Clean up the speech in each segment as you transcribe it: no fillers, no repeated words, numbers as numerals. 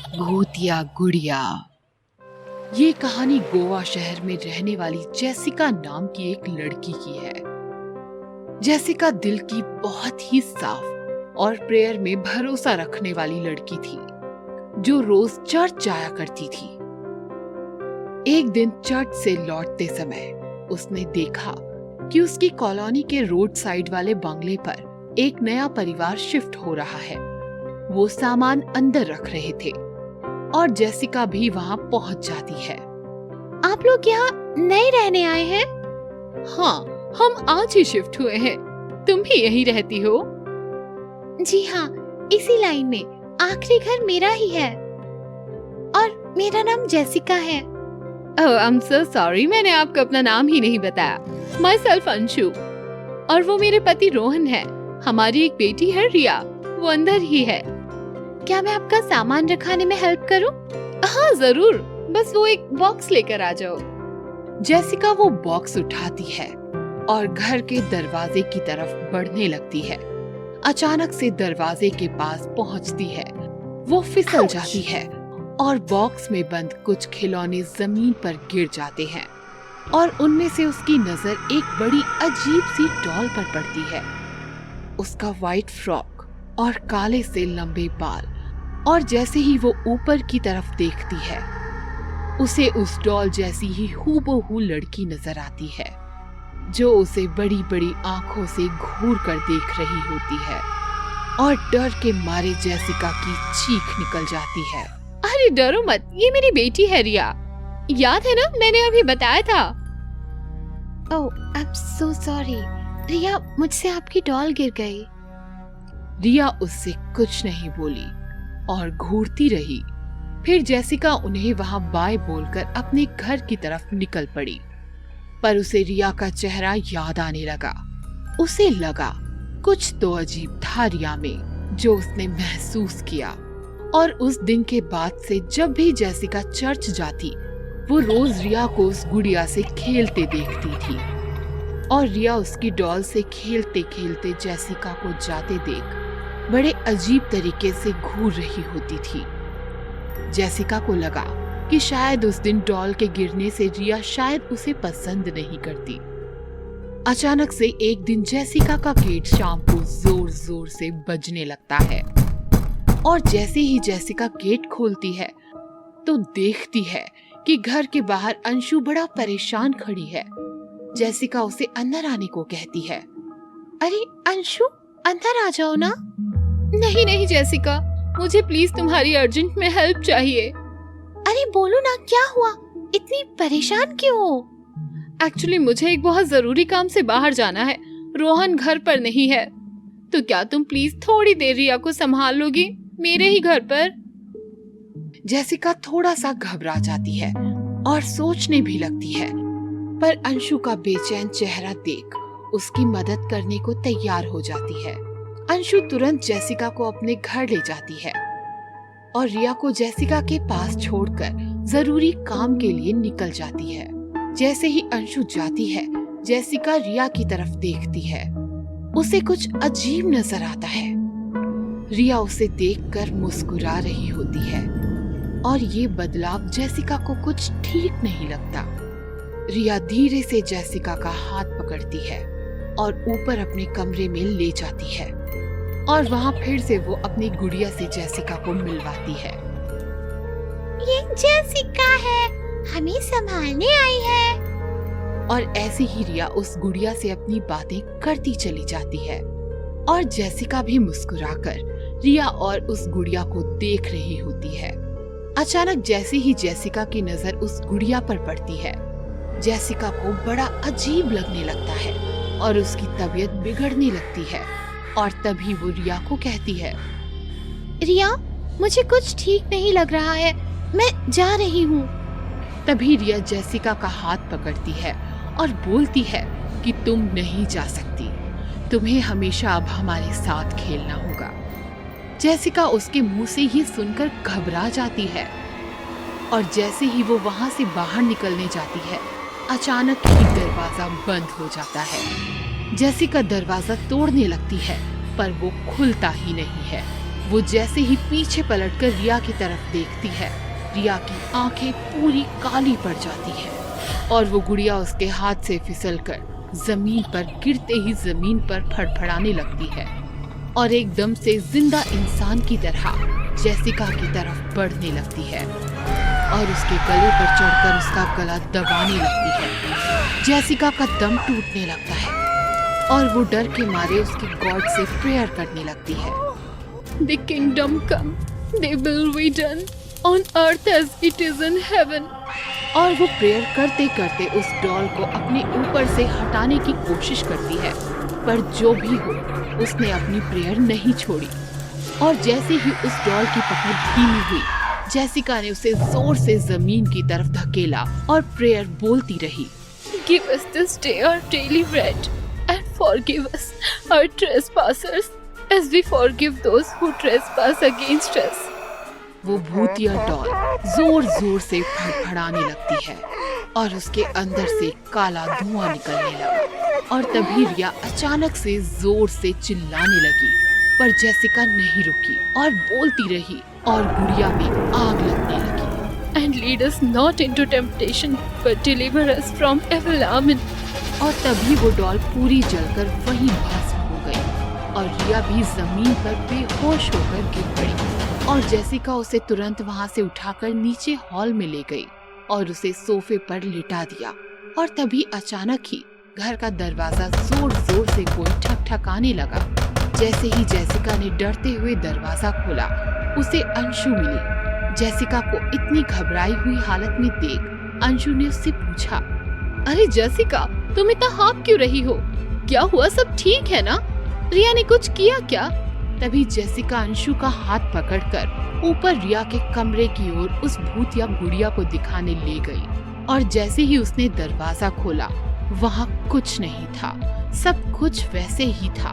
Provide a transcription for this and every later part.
भूतिया गुड़िया। ये कहानी गोवा शहर में रहने वाली जेसिका नाम की एक लड़की की है। जेसिका दिल की बहुत ही साफ और प्रेयर में भरोसा रखने वाली लड़की थी, जो रोज चर्च जाया करती थी। एक दिन चर्च से लौटते समय उसने देखा कि उसकी कॉलोनी के रोड साइड वाले बंगले पर एक नया परिवार शिफ्ट हो रहा है। वो सामान अंदर रख रहे थे और जेसिका भी वहाँ पहुँच जाती है। आप लोग यहाँ नए रहने आए हैं? हाँ, हम आज ही शिफ्ट हुए हैं। तुम भी यहीं रहती हो? जी हाँ, इसी लाइन में। आखिरी घर मेरा ही है और मेरा नाम जेसिका है। ओह, आई एम सो सॉरी, मैंने आपको अपना नाम ही नहीं बताया। माई सेल्फ अंशु, और वो मेरे पति रोहन है। हमारी एक बेटी है रिया, वो अंदर ही है। क्या मैं आपका सामान रखाने में हेल्प करूं? हाँ जरूर, बस वो एक बॉक्स लेकर आ जाओ। जेसिका वो बॉक्स उठाती है और घर के दरवाजे की तरफ बढ़ने लगती है। अचानक से दरवाजे के पास पहुंचती है। वो फिसल जाती है और बॉक्स में बंद कुछ खिलौने जमीन पर गिर जाते हैं और उनमें से उसकी नजर एक बड़ी अजीब सी डॉल पर पड़ती है। उसका व्हाइट फ्रॉक और काले से लंबे बाल, और जैसे ही वो ऊपर की तरफ देखती है, उसे उस डॉल जैसी ही हूबहू लड़की नजर आती है, जो उसे बड़ी बड़ी आंखों से घूर कर देख रही होती है। और डर के मारे जेसिका की चीख निकल जाती है। अरे डरो मत, ये मेरी बेटी है रिया। याद है ना, मैंने अभी बताया था। ओह, आई एम सो सॉरी रिया, मुझसे आपकी डॉल गिर गई। रिया उससे कुछ नहीं बोली और घूरती रही। फिर जेसिका उन्हें वहां बाय बोलकर अपने घर की तरफ निकल पड़ी। पर उसे रिया का चेहरा याद आने लगा। उसे लगा कुछ तो अजीब था रिया में, जो उसने महसूस किया। और उस दिन के बाद से जब भी जेसिका चर्च जाती, वो रोज रिया को उस गुड़िया से खेलते देखती थी। और रिया उसकी डॉल से खेलते खेलते जेसिका को जाते देख बड़े अजीब तरीके से घूर रही होती थी। जेसिका को लगा कि शायद उस दिन डॉल के गिरने से रिया शायद उसे पसंद नहीं करती। अचानक से एक दिन जेसिका का गेट शाम को जोर जोर से बजने लगता है, और जैसे ही जेसिका गेट खोलती है तो देखती है कि घर के बाहर अंशु बड़ा परेशान खड़ी है। जेसिका उसे अंदर आने को कहती है। अरे अंशु, अंदर आ जाओ ना। नहीं नहीं जेसिका, मुझे प्लीज तुम्हारी अर्जेंट में हेल्प चाहिए। अरे बोलो ना, क्या हुआ? इतनी परेशान क्यों हो? एक्चुअली मुझे एक बहुत जरूरी काम से बाहर जाना है। रोहन घर पर नहीं है, तो क्या तुम प्लीज थोड़ी देर रिया को संभाल लोगी मेरे ही घर पर? जेसिका थोड़ा सा घबरा जाती है और सोचने भी लगती है, पर अंशु का बेचैन चेहरा देख उसकी मदद करने को तैयार हो जाती है। अंशु तुरंत जेसिका को अपने घर ले जाती है और रिया को जेसिका के पास छोड़कर जरूरी काम के लिए निकल जाती है। जैसे ही अंशु जाती है, जेसिका रिया की तरफ देखती है। उसे कुछ अजीब नजर आता है। रिया उसे देखकर मुस्कुरा रही होती है और ये बदलाव जेसिका को कुछ ठीक नहीं लगता। रिया धीरे से जेसिका का हाथ पकड़ती है और ऊपर अपने कमरे में ले जाती है, और वहाँ फिर से वो अपनी गुड़िया से जेसिका को मिलवाती है। ये जेसिका है, हमें संभालने आई है। और ऐसे ही रिया उस गुड़िया से अपनी बातें करती चली जाती है, और जेसिका भी मुस्कुराकर रिया और उस गुड़िया को देख रही होती है। अचानक जैसे ही जेसिका की नजर उस गुड़िया पर पड़ती है, जेसिका को बड़ा अजीब लगने लगता है और उसकी तबीयत बिगड़ने लगती है। और तभी वो रिया को कहती है, रिया, मुझे कुछ ठीक नहीं लग रहा है, मैं जा रही हूँ। तभी रिया जेसिका का हाथ पकड़ती है और बोलती है कि तुम नहीं जा सकती, तुम्हें हमेशा अब हमारे साथ खेलना होगा। जेसिका उसके मुंह से ये सुनकर घबरा जाती है, और जैसे ही वो वहाँ से बाहर निकलने जाती है, अचानक ही दरवाजा बंद हो जाता है। जेसिका दरवाजा तोड़ने लगती है, पर वो खुलता ही नहीं है। वो जैसे ही पीछे पलटकर रिया की तरफ देखती है, रिया की आंखें पूरी काली पड़ जाती हैं और वो गुड़िया उसके हाथ से फिसलकर जमीन पर गिरते ही जमीन पर फड़फड़ाने लगती है और एकदम से जिंदा इंसान की तरह जेसिका की तरफ बढ़ने लगती है और उसके गले पर चढ़कर उसका गला दबाने लगती है। जेसिका का दम टूटने लगता है और वो डर के मारे उसके गॉड से प्रेयर करने लगती है। The kingdom come, they will be done on earth as it is in heaven. और वो प्रेयर करते करते उस डॉल को अपने ऊपर से हटाने की कोशिश करती है, पर जो भी हो उसने अपनी प्रेयर नहीं छोड़ी और जैसे ही उस डॉल की पकड़ धीमी हुई, जेसिका ने उसे जोर से जमीन की तरफ धकेला और प्रेयर बोलती रही। Give us this day our daily bread and forgive us our trespasses as we forgive those who trespass against us. वो भूतिया डॉल जोर जोर से फड़फड़ाने लगती है और उसके अंदर से काला धुआं निकलने लगा और तभी रिया अचानक से जोर से चिल्लाने लगी, पर जेसिका नहीं रुकी और बोलती रही और गुड़िया में आग लगने लगी। And lead us not into temptation, but deliver us from evil. Amen. और तभी वो डॉल पूरी जलकर वहीं भस्म हो गई और रिया भी जमीन पर बेहोश होकर गिर पड़ी और जेसिका उसे तुरंत वहाँ से उठाकर नीचे हॉल में ले गई और उसे सोफे पर लिटा दिया। और तभी अचानक ही घर का दरवाजा जोर जोर से कोई ठकठकाने लगा। जैसे ही जेसिका ने डरते हुए दरवाजा खोला, उसे अंशु मिली। जेसिका को इतनी घबराई हुई हालत में देख अंशु ने उससे पूछा, अरे जेसिका, तुम इतना हाँफ क्यों रही हो? क्या हुआ? सब ठीक है ना? रिया ने कुछ किया क्या? तभी जेसिका अंशु का हाथ पकड़कर ऊपर रिया के कमरे की ओर उस भूतिया गुड़िया को दिखाने ले गई और जैसे ही उसने दरवाजा खोला, वहाँ कुछ नहीं था, सब कुछ वैसे ही था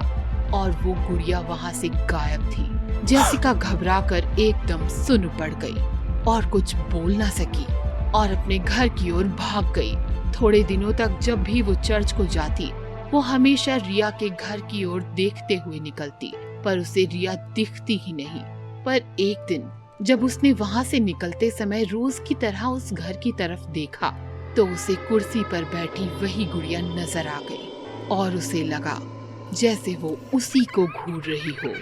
और वो गुड़िया वहाँ से गायब थी। जेसिका घबराकर एकदम सुन्न पड़ गई और कुछ बोल ना सकी और अपने घर की ओर भाग गई। थोड़े दिनों तक जब भी वो चर्च को जाती, वो हमेशा रिया के घर की ओर देखते हुए निकलती, पर उसे रिया दिखती ही नहीं। पर एक दिन जब उसने वहाँ से निकलते समय रोज की तरह उस घर की तरफ देखा, तो उसे कुर्सी पर बैठी वही गुड़िया नजर आ गई और उसे लगा जैसे वो उसी को घूर रही हो।